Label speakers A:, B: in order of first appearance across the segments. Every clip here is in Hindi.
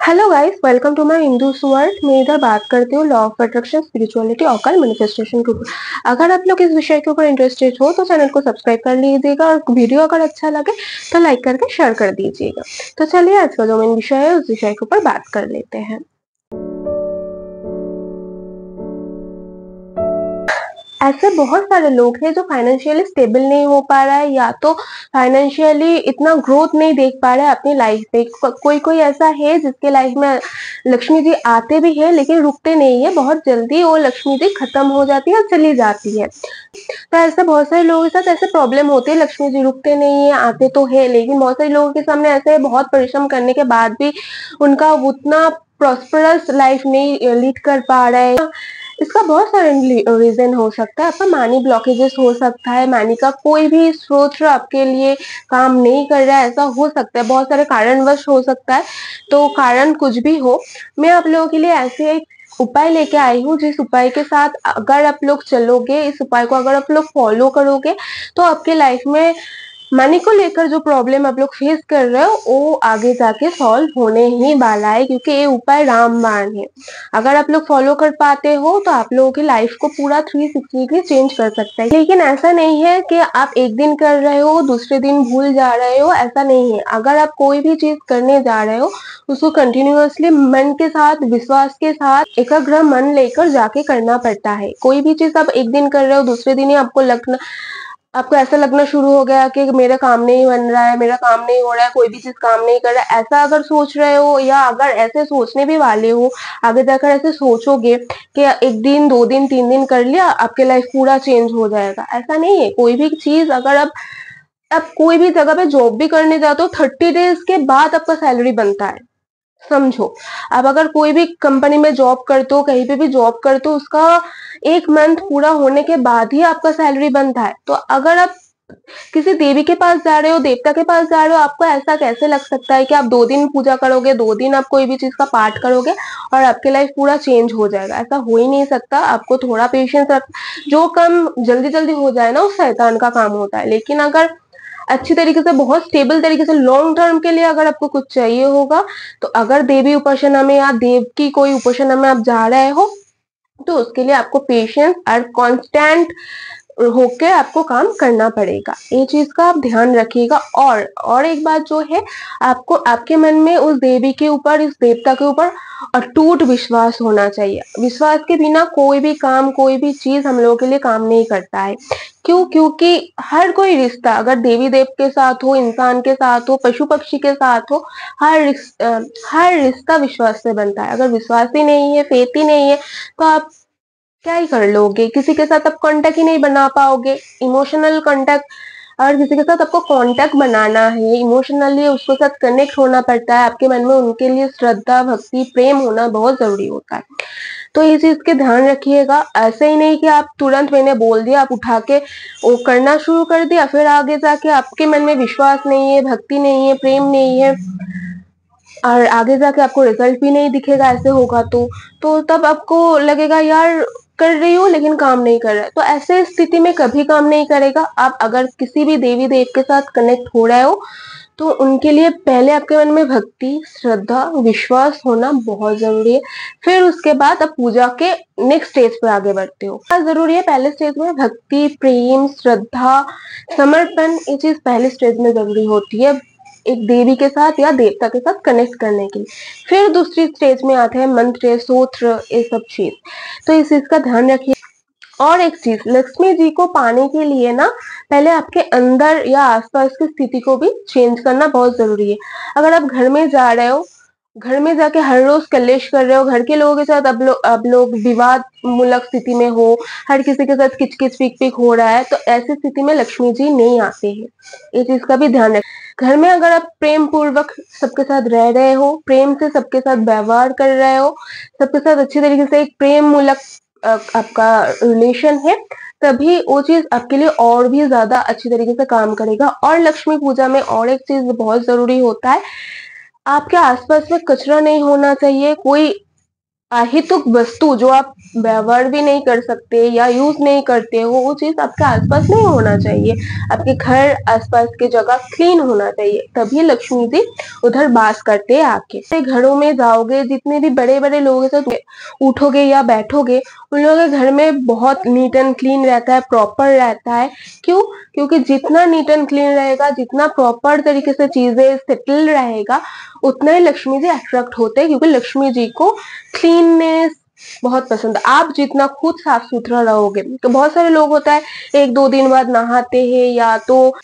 A: Hello guys, welcome to my Hindu world. मैं इधर बात करती हूँ लॉ ऑफ अट्रैक्शन, स्पिरिचुअलिटी और मैनिफेस्टेशन के ऊपर। अगर आप लोग इस विषय के ऊपर इंटरेस्टेड हो तो चैनल को सब्सक्राइब कर लीजिएगा और वीडियो अगर अच्छा लगे तो लाइक करके शेयर कर दीजिएगा। तो चलिए आज का जो मेन विषय है उस विषय के ऊपर बात कर लेते हैं। ऐसे बहुत सारे लोग हैं जो फाइनेंशियली स्टेबल नहीं हो पा रहा है या तो फाइनेंशियली इतना ग्रोथ नहीं देख पा रहा है अपनी लाइफ में। कोई कोई ऐसा है जिसके लाइफ में लक्ष्मी जी आते भी है लेकिन रुकते नहीं है, बहुत जल्दी वो लक्ष्मी जी खत्म हो जाती है और चली जाती है। तो ऐसे बहुत सारे लोगों के साथ ऐसे प्रॉब्लम होती है, लक्ष्मी जी रुकते नहीं है, आते तो है लेकिन बहुत सारे लोगों के सामने ऐसे बहुत परिश्रम करने के बाद भी उनका उतना प्रॉस्परस लाइफ नहीं लीड कर पा रहे हैं। इसका बहुत सारे रीजन हो सकता है। आपका मनी ब्लॉकेजेस हो सकता है, मनी का कोई भी स्रोत आपके लिए काम नहीं कर रहा है, ऐसा हो सकता है। बहुत सारे कारणवश हो सकता है, तो कारण कुछ भी हो, मैं आप लोगों के लिए ऐसे एक उपाय लेके आई हूँ जिस उपाय के साथ अगर आप लोग चलोगे, इस उपाय को अगर आप लोग फॉलो करोगे तो आपके लाइफ में मनी को लेकर जो प्रॉब्लम आप लोग फेस कर रहे हो वो आगे जाके सॉल्व होने ही वाला है, क्योंकि ये उपाय रामबाण है। अगर आप लोग फॉलो कर पाते हो तो आप लोगों की लाइफ को पूरा 360 डिग्री चेंज कर सकता है। लेकिन ऐसा नहीं है कि आप एक दिन कर रहे हो दूसरे दिन भूल जा रहे हो, ऐसा नहीं है। अगर आप कोई भी चीज करने जा रहे हो उसको कंटिन्यूअसली मन के साथ, विश्वास के साथ, एकाग्र मन लेकर जाके करना पड़ता है। कोई भी चीज आप एक दिन कर रहे हो दूसरे दिन ही आपको ऐसा लगना शुरू हो गया कि मेरा काम नहीं बन रहा है, मेरा काम नहीं हो रहा है, कोई भी चीज काम नहीं कर रहा है, ऐसा अगर सोच रहे हो या अगर ऐसे सोचने भी वाले हो, आगे जाकर ऐसे सोचोगे कि एक दिन, 2 दिन, 3 दिन कर लिया आपके लाइफ पूरा चेंज हो जाएगा, ऐसा नहीं है। कोई भी चीज अगर आप कोई भी जगह पे जॉब भी करने जाते हो 30 डेज के बाद आपका सैलरी बनता है, समझो। आप अगर कोई भी कंपनी में जॉब करते हो, कहीं पे भी जॉब करते हो, उसका 1 मंथ पूरा होने के बाद ही आपका सैलरी बनता है। तो अगर आप किसी देवी के पास जा रहे हो, देवता के पास जा रहे हो, आपको ऐसा कैसे लग सकता है कि आप 2 दिन पूजा करोगे, 2 दिन आप कोई भी चीज का पाठ करोगे और आपकी लाइफ पूरा चेंज हो जाएगा? ऐसा हो ही नहीं सकता। आपको थोड़ा पेशेंस रख, जो काम जल्दी जल्दी हो जाए ना वो शैतान का काम होता है। लेकिन अगर अच्छी तरीके से, बहुत स्टेबल तरीके से, लॉन्ग टर्म के लिए अगर आपको कुछ चाहिए होगा, तो अगर देवी उपासना में या देव की कोई उपासना में आप जा रहे हो तो उसके लिए आपको पेशेंस और कांस्टेंट होके आपको काम करना पड़ेगा। ये चीज का आप ध्यान रखिएगा। और एक बात जो है, आपको आपके मन में उस देवी के ऊपर, इस देवता के ऊपर अटूट विश्वास होना चाहिए। विश्वास के बिना कोई भी काम, कोई भी चीज हम लोगों के लिए काम नहीं करता है। क्यों? क्योंकि हर कोई रिश्ता, अगर देवी देव के साथ हो, इंसान के साथ हो, पशु पक्षी के साथ हो, हर रिश्ता विश्वास से बनता है। अगर विश्वास ही नहीं है, फेथ ही नहीं है, तो आप क्या ही कर लोगे? किसी के साथ आप कांटेक्ट ही नहीं बना पाओगे। इमोशनल कांटेक्ट, और किसी के साथ आपको कांटेक्ट बनाना है, इमोशनली उसके साथ कनेक्ट होना पड़ता है। आपके मन में उनके लिए श्रद्धा, भक्ति, प्रेम होना बहुत जरूरी होता है। तो ये चीज के ध्यान रखिएगा। ऐसे ही नहीं कि आप तुरंत, मैंने बोल दिया, आप उठा के वो करना शुरू कर दिया, फिर आगे जाके आपके मन में विश्वास नहीं है, भक्ति नहीं है, प्रेम नहीं है और आगे जाके आपको रिजल्ट भी नहीं दिखेगा। ऐसे होगा तो तब आपको लगेगा यार कर रही हूँ लेकिन काम नहीं कर रहा है। तो ऐसे स्थिति में कभी काम नहीं करेगा। आप अगर किसी भी देवी देव के साथ कनेक्ट हो रहे हो तो उनके लिए पहले आपके मन में भक्ति, श्रद्धा, विश्वास होना बहुत जरूरी है। फिर उसके बाद आप पूजा के नेक्स्ट स्टेज पे आगे बढ़ते हो। क्या जरूरी है? पहले स्टेज में भक्ति, प्रेम, श्रद्धा, समर्पण, ये चीज पहले स्टेज में जरूरी होती है एक देवी के साथ या देवता के साथ कनेक्ट करने के लिए। फिर दूसरी स्टेज में आते हैं मंत्र, सूत्र, ये सब चीज। तो इस चीज का ध्यान रखिए। और एक चीज, लक्ष्मी जी को पाने के लिए ना पहले आपके अंदर या आसपास की स्थिति को भी चेंज करना बहुत जरूरी है। अगर आप घर में जा रहे हो, घर में जाके हर रोज कलेश कर रहे हो, घर के लोगों के साथ अब लोग विवाद मूलक स्थिति में हो, हर किसी के साथ किचकिच पिक पिक हो रहा है, तो ऐसी स्थिति में लक्ष्मी जी नहीं आते हैं। ये चीज का भी ध्यान रखें। घर में अगर आप प्रेम पूर्वक सबके साथ रह रहे हो, प्रेम से सबके साथ व्यवहार कर रहे हो, सबके साथ अच्छी तरीके से एक प्रेम मूलक आपका रिलेशन है, तभी वो चीज आपके लिए और भी ज्यादा अच्छी तरीके से काम करेगा। और लक्ष्मी पूजा में और एक चीज बहुत जरूरी होता है, आपके आसपास में कचरा नहीं होना चाहिए। कोई अहितुक वस्तु जो आप व्यवहार भी नहीं कर सकते या यूज नहीं करते हो, वो चीज आपके आसपास नहीं होना चाहिए। आपके घर आसपास की जगह क्लीन होना चाहिए, तभी लक्ष्मी जी उधर वास करते हैं आके। घरों में जाओगे, जितने भी बड़े बड़े लोग हैं, उठोगे या बैठोगे, उन लोगों के घर में बहुत नीट एंड क्लीन रहता है, प्रॉपर रहता है। क्यों? क्योंकि जितना नीट एंड क्लीन रहेगा, जितना प्रॉपर तरीके से चीजें सेटल रहेगा, उतना ही लक्ष्मी जी अट्रैक्ट होते हैं, क्योंकि लक्ष्मी जी को क्लीननेस बहुत पसंद है। आप जितना खुद साफ सुथरा रहोगे, तो बहुत सारे लोग होता है एक दो दिन बाद नहाते हैं, या तो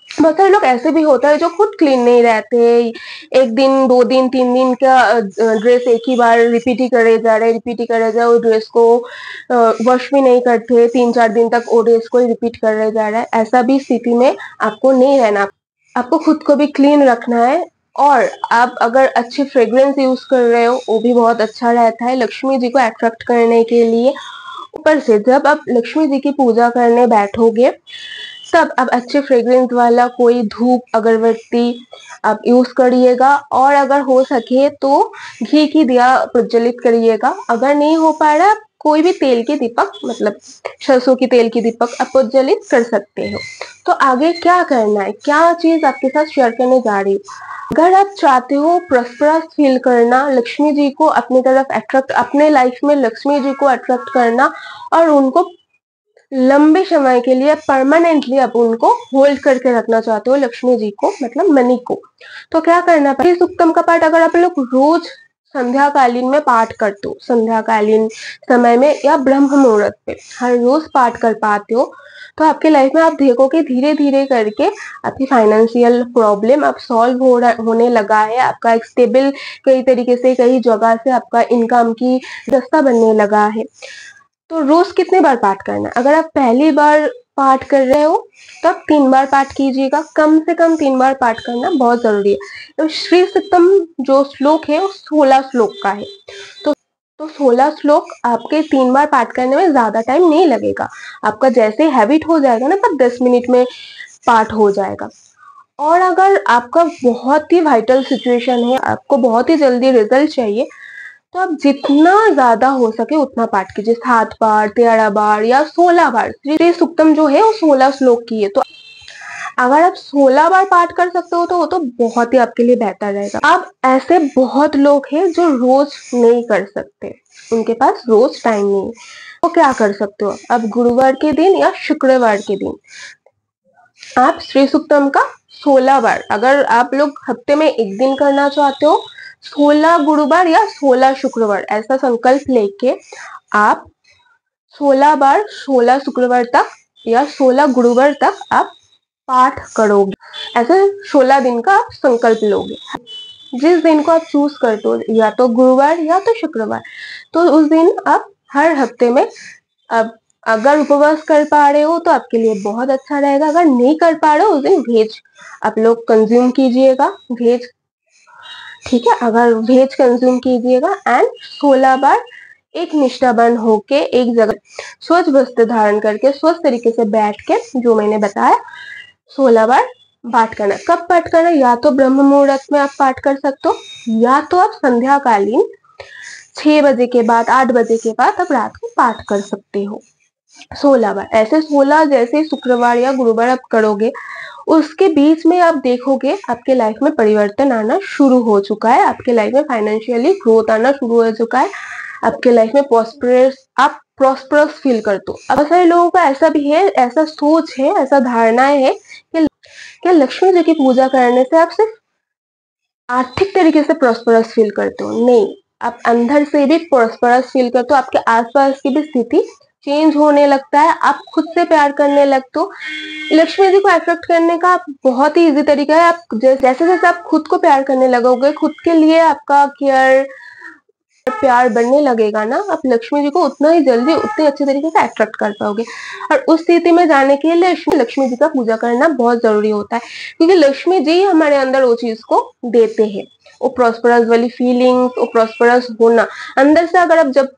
A: बहुत सारे लोग ऐसे भी होता है जो खुद क्लीन नहीं रहते, एक दिन दो दिन तीन दिन का ड्रेस एक ही बार रिपीट ही करे जा रहे, रिपीट ही करे जा रहे, ड्रेस को वॉश भी नहीं करते, 3-4 दिन तक वो ड्रेस को रिपीट कर रहे जा रहा है। ऐसा भी स्थिति में आपको नहीं रहना, आपको खुद को भी क्लीन रखना है। और आप अगर अच्छी फ्रेग्रेंस यूज कर रहे हो, वो भी बहुत अच्छा रहता है लक्ष्मी जी को अट्रैक्ट करने के लिए। ऊपर से जब आप लक्ष्मी जी की पूजा करने बैठोगे, तब आप अच्छे फ्रेग्रेंस वाला कोई धूप अगरबत्ती आप यूज करिएगा, और अगर हो सके तो घी की दिया प्रज्वलित करिएगा। अगर नहीं हो पा रहा, कोई भी तेल के दीपक, मतलब सरसों की तेल की दीपक आप प्रज्वलित कर सकते हो। तो आगे क्या करना है, क्या चीज आपके साथ शेयर करने जा रही हूँ। अगर आप चाहते हो प्रॉस्परस फील करना, लक्ष्मी जी को अपनी तरफ अट्रैक्ट, अपने लाइफ में लक्ष्मी जी को अट्रैक्ट करना, और उनको लंबे समय के लिए परमानेंटली आप उनको होल्ड करके रखना चाहते हो, लक्ष्मी जी को, मतलब मनी को, तो क्या करना पड़ेगा। सूक्तम का पाठ अगर आप लोग रोज संध्या कालीन में पाठ करते हो, संध्या कालीन समय में या ब्रह्म मुहूर्त पे हर रोज पाठ कर पाते हो, तो आपके लाइफ में आप देखोगे धीरे धीरे करके आपकी फाइनेंशियल प्रॉब्लम अब सॉल्व होने लगा है। आपका एक स्टेबल कई तरीके से कई जगह से आपका इनकम की रास्ता बनने लगा है। तो रोज कितने बार पाठ करना है? अगर आप पहली बार पाठ कर रहे हो, तब 3 बार पाठ कीजिएगा, कम से कम 3 बार पाठ करना बहुत जरूरी है। तो श्री सप्तम जो श्लोक है वो 16 श्लोक का है, तो 16 श्लोक आपके 3 बार पाठ करने में ज्यादा टाइम नहीं लगेगा। आपका जैसे हैबिट हो जाएगा ना, तब 10 मिनट में पाठ हो जाएगा। और अगर आपका बहुत ही वाइटल सिचुएशन है, आपको बहुत ही जल्दी रिजल्ट चाहिए, तो आप जितना ज्यादा हो सके उतना पाठ कीजिए, 7 बार, 13 बार या 16 बार। श्री सूक्तम जो है वो 16 श्लोक की है, तो अगर आप 16 बार पाठ कर सकते हो तो वो तो बहुत ही आपके लिए बेहतर रहेगा। अब ऐसे बहुत लोग हैं जो रोज नहीं कर सकते, उनके पास रोज टाइम नहीं है, तो क्या कर सकते हो, अब गुरुवार के दिन या शुक्रवार के दिन आप श्री सूक्तम का 16 बार, अगर आप लोग हफ्ते में एक दिन करना चाहते हो, 16 गुरुवार या 16 शुक्रवार ऐसा संकल्प लेके आप 16 बार 16 शुक्रवार तक या 16 गुरुवार तक आप पाठ करोगे। ऐसे 16 दिन का आप संकल्प लोगे। जिस दिन को आप चूज करते हो, या तो गुरुवार या तो शुक्रवार, तो उस दिन आप हर हफ्ते में, अब अगर उपवास कर पा रहे हो तो आपके लिए बहुत अच्छा रहेगा। अगर नहीं कर पा रहे हो, उस दिन वेज आप लोग कंज्यूम कीजिएगा, वेज, ठीक है, अगर वेज कंज्यूम कीजिएगा। एंड 16 बार एक निष्ठावान होके एक जगह स्वच्छ वस्त्र धारण करके स्वस्थ तरीके से बैठ के, जो मैंने बताया, 16 बार पाठ करना। कब पाठ करना? या तो ब्रह्म मुहूर्त में आप पाठ कर सकते हो, या तो आप संध्या कालीन 6 बजे के बाद, 8 बजे के बाद आप रात को पाठ कर सकते हो 16 बार। ऐसे 16 जैसे शुक्रवार या गुरुवार आप करोगे, उसके बीच में आप देखोगे आपके लाइफ में परिवर्तन आना शुरू हो चुका है, आपके लाइफ में फाइनेंशियली ग्रोथ आना शुरू हो चुका है, आपके लाइफ में आप प्रॉस्परस फील करते हो। अब बहुत सारे लोगों का ऐसा भी है, ऐसा सोच है, ऐसा धारणाएं है कि क्या लक्ष्मी जी की पूजा करने से आप सिर्फ आर्थिक तरीके से प्रॉस्परस फील करते हो? नहीं, आप अंदर से भी प्रॉस्परस फील करते हो, आपके आसपास की भी स्थिति चेंज होने लगता है, आप खुद से प्यार करने लगते हो। लक्ष्मी जी को अट्रैक्ट करने का बहुत ही इजी तरीका है, आप जैसे जैसे आप खुद को प्यार करने लगोगे, खुद के लिए आपका केयर प्यार बढ़ने लगेगा ना, आप लक्ष्मी जी को उतना ही जल्दी, उतने अच्छे तरीके से अट्रैक्ट कर पाओगे। और उस स्थिति में जाने के लिए लक्ष्मी जी का पूजा करना बहुत जरूरी होता है, क्योंकि लक्ष्मी जी हमारे अंदर वो चीज को देते हैं, वो प्रॉस्परस वाली फीलिंग्स, वो प्रॉस्परस होना अंदर से। अगर आप जब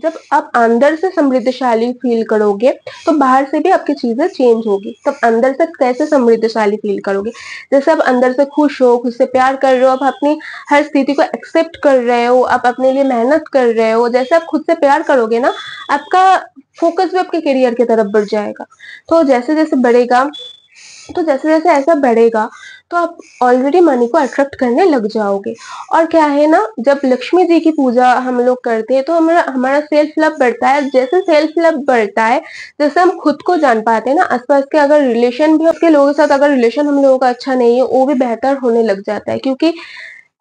A: जब आप अंदर से समृद्धशाली फील करोगे, तो बाहर से भी आपकी चीज़ें चेंज होगी। तब अंदर से कैसे समृद्धशाली फील करोगे? जैसे आप अंदर से खुश हो, खुद से प्यार कर रहे हो, आप अपनी हर स्थिति को एक्सेप्ट कर रहे हो, आप अपने लिए मेहनत कर रहे हो। जैसे आप खुद से प्यार करोगे ना, आपका फ़ोकस भी आपके करियर की तरफ बढ़ जाएगा। तो जैसे-जैसे बढ़ेगा तो जैसे-जैसे ऐसा बढ़ेगा, तो आप ऑलरेडी मनी को अट्रैक्ट करने लग जाओगे। और क्या है ना, जब लक्ष्मी जी की पूजा हम लोग करते हैं, तो हमारा हमारा सेल्फ लव बढ़ता है। जैसे सेल्फ लव बढ़ता है, जैसे हम खुद को जान पाते हैं ना, आस-पास के अगर रिलेशन भी आपके लोगों के साथ अगर रिलेशन हम लोगों का अच्छा नहीं है, वो भी बेहतर होने लग जाता है। क्योंकि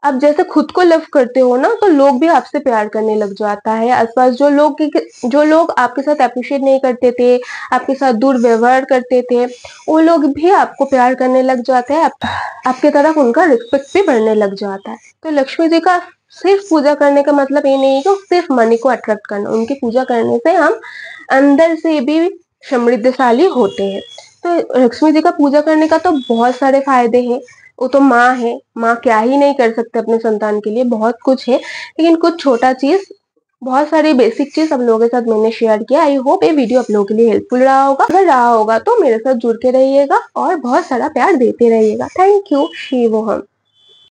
A: आप जैसे खुद को लव करते हो ना, तो लोग भी आपसे प्यार करने लग जाता है। आस-पास जो लोग आपके साथ एप्रिशिएट नहीं करते थे, आपके साथ दुर्व्यवहार करते थे, वो लोग भी आपको प्यार करने लग जाते हैं। आपकी तरफ उनका रिस्पेक्ट भी बढ़ने लग जाता है। तो लक्ष्मी जी का सिर्फ पूजा करने का मतलब ये नहीं है कि सिर्फ मनी को अट्रैक्ट करना। उनकी पूजा करने से हम अंदर से भी समृद्धशाली होते हैं। तो लक्ष्मी जी का पूजा करने का तो बहुत सारे फ़ायदे हैं। वो तो माँ है, माँ क्या ही नहीं कर सकते अपने संतान के लिए, बहुत कुछ है। लेकिन कुछ छोटा चीज़, बहुत सारी बेसिक चीज़ आप लोगों के साथ मैंने शेयर किया। आई होप ये वीडियो आप लोगों के लिए हेल्पफुल रहा होगा। अगर रहा होगा तो मेरे साथ जुड़ के रहिएगा और बहुत सारा प्यार देते रहिएगा। Thank you. शिवोहम।